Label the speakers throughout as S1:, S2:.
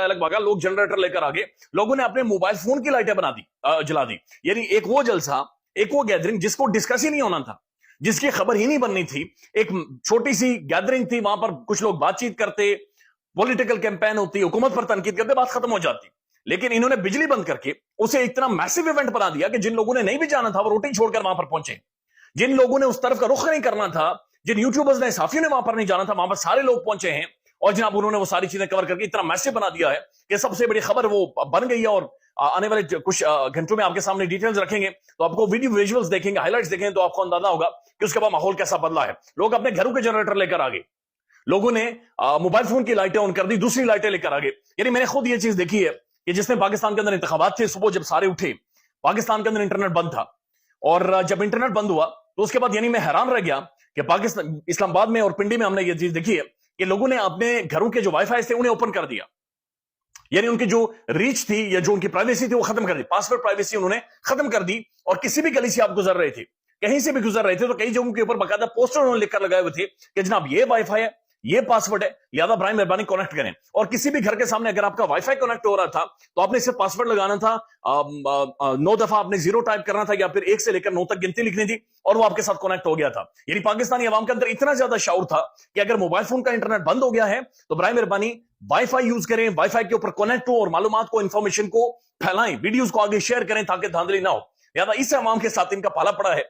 S1: अलग भागा, लोग जनरेटर लेकर आ गए, लोगों ने अपने मोबाइल फोन की लाइटें बना दी, जला दी। यानी एक वो जलसा, एक वो गैदरिंग जिसको डिस्कस ही नहीं होना था, जिसकी खबर ही नहीं बननी थी। एक छोटी सी गैदरिंग थी, वहां पर कुछ लोग बातचीत करते, पॉलिटिकल कैंपेन होती, हुकूमत पर तनकीद करते, बात खत्म हो जाती। लेकिन इन्होंने बिजली बंद करके उसे इतना मैसिव इवेंट बना दिया कि जिन लोगों ने नहीं भी जाना था वो रोटी छोड़कर वहां पर पहुंचे, जिन लोगों ने उस तरफ का रुख नहीं करना था, जिन यूट्यूबर्स ने, साफियों ने वहां पर नहीं जाना था, वहां पर सारे लोग पहुंचे हैं। और जनाब उन्होंने वो सारी चीजें कवर करके इतना मैसेज बना दिया है कि सबसे बड़ी खबर वो बन गई है। और आने वाले कुछ घंटों में आपके सामने डिटेल्स रखेंगे, तो आपको वीडियो विजुअल्स देखेंगे, हाइलाइट्स देखेंगे, तो आपको अंदाजा होगा कि उसके बाद माहौल कैसा बदला है। लोग अपने घरों के जनरेटर लेकर आ गए, लोगों ने मोबाइल फोन की लाइटें ऑन कर दी, दूसरी लाइटें लेकर आ गए। यानी मैंने खुद ये चीज देखी है कि जिसमें पाकिस्तान के अंदर इंतखाबात थे, सुबह जब सारे उठे, पाकिस्तान के अंदर इंटरनेट बंद था, और जब इंटरनेट बंद हुआ तो उसके बाद यानी मैं हैरान रह गया कि पाकिस्तान, इस्लामाबाद में और पिंडी में हमने ये चीज देखी है कि लोगों ने अपने घरों के जो वाईफाई थे उन्हें ओपन कर दिया। यानी उनकी जो रीच थी या जो उनकी प्राइवेसी थी वो खत्म कर दी, पासवर्ड प्राइवेसी उन्होंने खत्म कर दी। और किसी भी गली से आप गुजर रहे थे, कहीं से भी गुजर रहे थे, तो कई जगहों के ऊपर बाकायदा पोस्टर उन्होंने लिखकर लगाए हुए थे कि जनाब ये वाईफाई है, ये पासवर्ड है, लिहाजा बराए मेहरबानी कनेक्ट करें। और किसी भी घर के सामने अगर आपका वाईफाई कनेक्ट हो रहा था तो आपने सिर्फ पासवर्ड लगाना था, 9 दफा आपने 0 टाइप करना था या फिर 1 से लेकर 9 तक गिनती लिखनी थी, और वो आपके साथ कनेक्ट हो गया था। यानी पाकिस्तानी अवाम के अंदर इतना ज्यादा शऊर था कि अगर मोबाइल फोन का इंटरनेट बंद हो गया है तो बराए मेहरबानी वाईफाई यूज करें, वाईफाई के ऊपर कनेक्ट हो और मालूमात को, इंफॉर्मेशन को फैलाएं, वीडियोज को आगे शेयर करें ताकि धांधली ना हो। लिहाजा इस अवाम के साथ इनका पाला पड़ा है।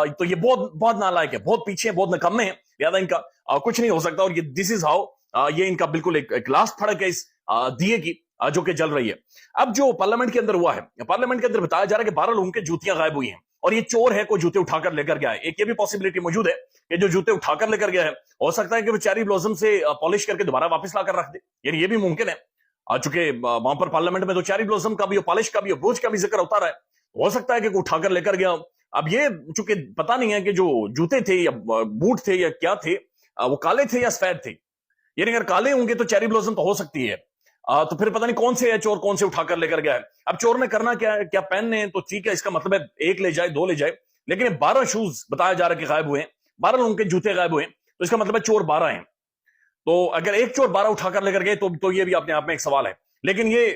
S1: तो ये बहुत बहुत नालायक है, बहुत पीछे है, बहुत निकम्मे हैं। लिहाजा इनका कुछ नहीं हो सकता। और ये दिस इज हाउ, ये इनका बिल्कुल एक लास्ट फड़क है इस दिए की जो कि जल रही है। अब जो पार्लियामेंट के अंदर हुआ है, पार्लियामेंट के अंदर बताया जा रहा है कि 12 लोगों के जूतियां गायब हुई हैं, और ये चोर है, कोई जूते उठाकर लेकर गया है। एक ये भी पॉसिबिलिटी मौजूद है कि जो जूते उठाकर लेकर गया है, हो सकता है कि वो चेरी ब्लॉसम से पॉलिश करके दोबारा वापस लाकर रख दे। यानी ये भी मुमकिन है, चूंकि वहां पर पार्लियामेंट में तो चेरी ब्लॉसम का भी, पॉलिश का भी, ब्रोच का भी जिक्र होता रहा है, हो सकता है कि कोई उठाकर लेकर गया। अब ये चूंकि पता नहीं है कि जो जूते थे या बूट थे या क्या थे, वो काले थे या सफेद थे। यानी अगर काले होंगे तो चेरी ब्लॉसम तो हो सकती है, तो फिर पता नहीं कौन से है चोर, कौन से उठाकर लेकर गया है। अब चोर ने करना क्या है, क्या पहनने हैं तो ठीक है, इसका मतलब है 1 ले जाए, 2 ले जाए, लेकिन 12 शूज बताया जा रहा है कि गायब हुए हैं, 12 लोगों के जूते गायब हुए, तो इसका मतलब है चोर 12 हैं। तो अगर एक चोर 12 उठाकर लेकर गए तो ये भी अपने आप में एक सवाल है। लेकिन ये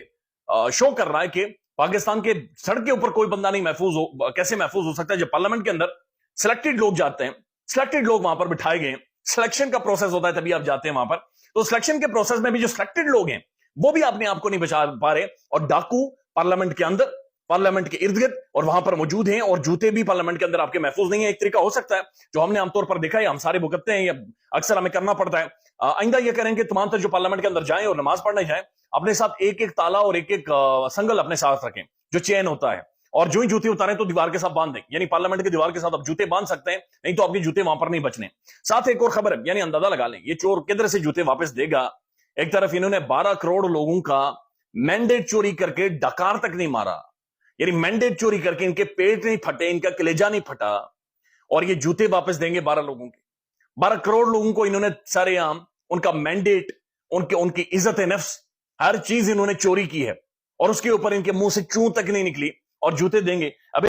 S1: शो कर रहा है कि पाकिस्तान के सड़क के ऊपर कोई बंदा नहीं महफूज हो, कैसे महफूज हो सकता है जब पार्लियामेंट के अंदर सिलेक्टेड लोग जाते हैं, सिलेक्टेड लोग वहां पर बिठाए गए, सिलेक्शन का प्रोसेस होता है तभी आप जाते हैं वहां पर। तो सिलेक्शन के प्रोसेस में भी जो सिलेक्टेड लोग हैं वो भी अपने आप को नहीं बचा पा रहे, और डाकू पार्लियामेंट के अंदर, पार्लियामेंट के इर्द गिर्द और वहां पर मौजूद हैं, और जूते भी पार्लियामेंट के अंदर आपके महफूज नहीं है। एक तरीका हो सकता है जो हमने आमतौर पर देखा है, हम सारे भुगतते हैं या अक्सर हमें करना पड़ता है, आइंदा ये करेंगे तमाम जो पार्लियामेंट के अंदर जाएं और नमाज पढ़ने जाएं, अपने साथ एक एक ताला और एक एक संगल अपने साथ रखें, जो चेन होता है, और जो ही जूते उतारें तो दीवार के साथ बांध दें। यानी पार्लियामेंट की दीवार के साथ आप जूते बांध सकते हैं, नहीं तो आपके जूते वहां पर नहीं बचने। साथ एक और खबर है, यानी अंदाजा लगा लें ये चोर किधर से जूते वापस देगा। एक तरफ इन्होंने 12 करोड़ लोगों का मैंडेट चोरी करके डकार तक नहीं मारा, यानी मैंडेट चोरी करके इनके पेट नहीं फटे, इनका कलेजा नहीं फटा, और ये जूते वापस देंगे 12 लोगों के। 12 करोड़ लोगों को इन्होंने सरेआम उनका मैंडेट, उनकी इज्जत नफ्स, हर चीज इन्होंने चोरी की है, और उसके ऊपर इनके मुंह से चूं तक नहीं निकली, और जूते देंगे। अब